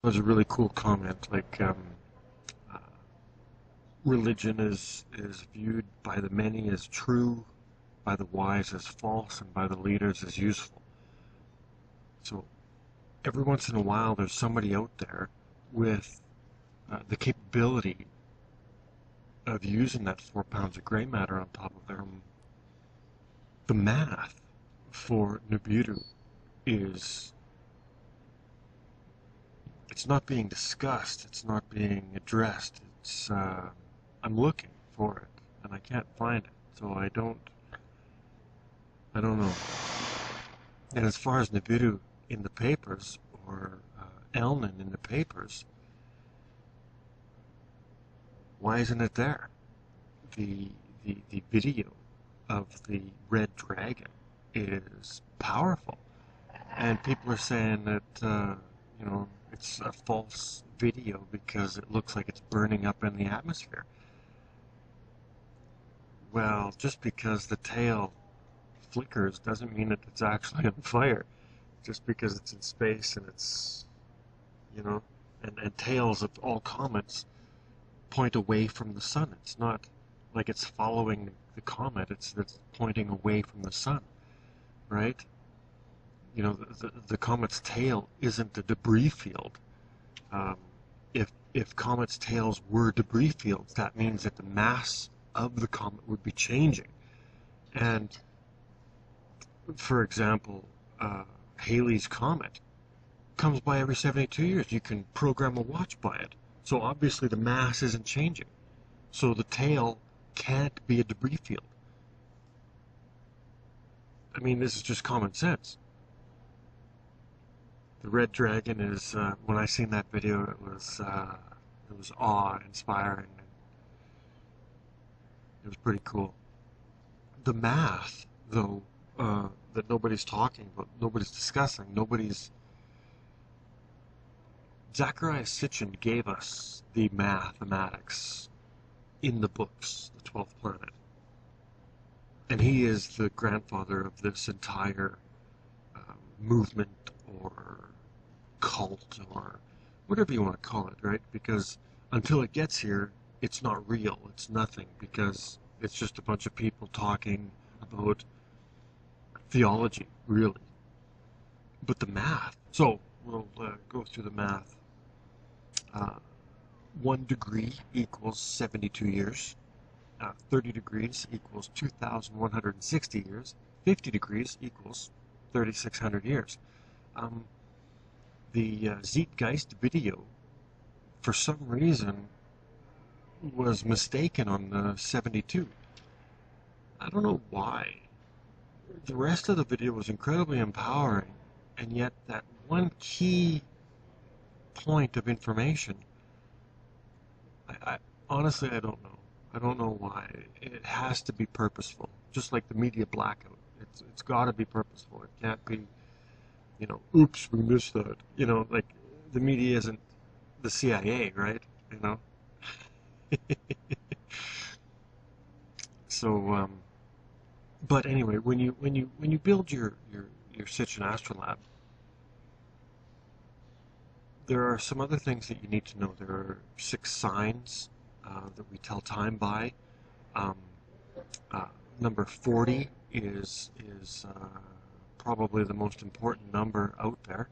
Was a really cool comment. Uh, Religion is viewed by the many as true, by the wise as false, and by the leaders as useful. So every once in a while, there's somebody out there with the capability of using that 4 pounds of gray matter on top of them. The math for nibiru is it's not being discussed. It's not being addressed. I'm looking for it and I can't find it. So I don't know. And as far as nibiru in the papers or elenin in the papers, why isn't it there? The the video of the red dragon is powerful, and people are saying that it's a false video because it looks like it's burning up in the atmosphere. Well, just because the tail flickers doesn't mean that it's actually on fire. Just because it's in space and it's, you know, and tails of all comets point away from the sun. It's not like it's following the comet. It's pointing away from the sun, right? The comet's tail isn't a debris field. Um, if comets' tails were debris fields, that means that the mass of the comet would be changing. And for example, Halley's Comet comes by every 72 years. You can program a watch by it. So obviously the mass isn't changing. So the tail can't be a debris field. I mean, this is just common sense. The red dragon is, when I seen that video, it was awe-inspiring. It was pretty cool. The math, though, that nobody's talking about, nobody's discussing, Zacharias Sitchin gave us the mathematics in the books, the 12th planet. And he is the grandfather of this entire movement or cult or whatever you want to call it, right? Because until it gets here, it's not real. It's nothing because it's just a bunch of people talking about theology, really. But the math. So we'll go through the math. 1 degree equals 72 years. 30 degrees equals 2,160 years. 50 degrees equals 3,600 years. The Zeitgeist video, for some reason, was mistaken on the 72. I don't know why. The rest of the video was incredibly empowering, and yet that one key point of information, I honestly, I don't know. I don't know why. It has to be purposeful, just like the media blackout. It's got to be purposeful. It can't be, oops, we missed that. Like the media isn't the CIA, right? You know. So, but anyway, when you build your Sitchin Astrolab, there are some other things that you need to know. There are 6 signs that we tell time by. Um, Number 40 is probably the most important number out there.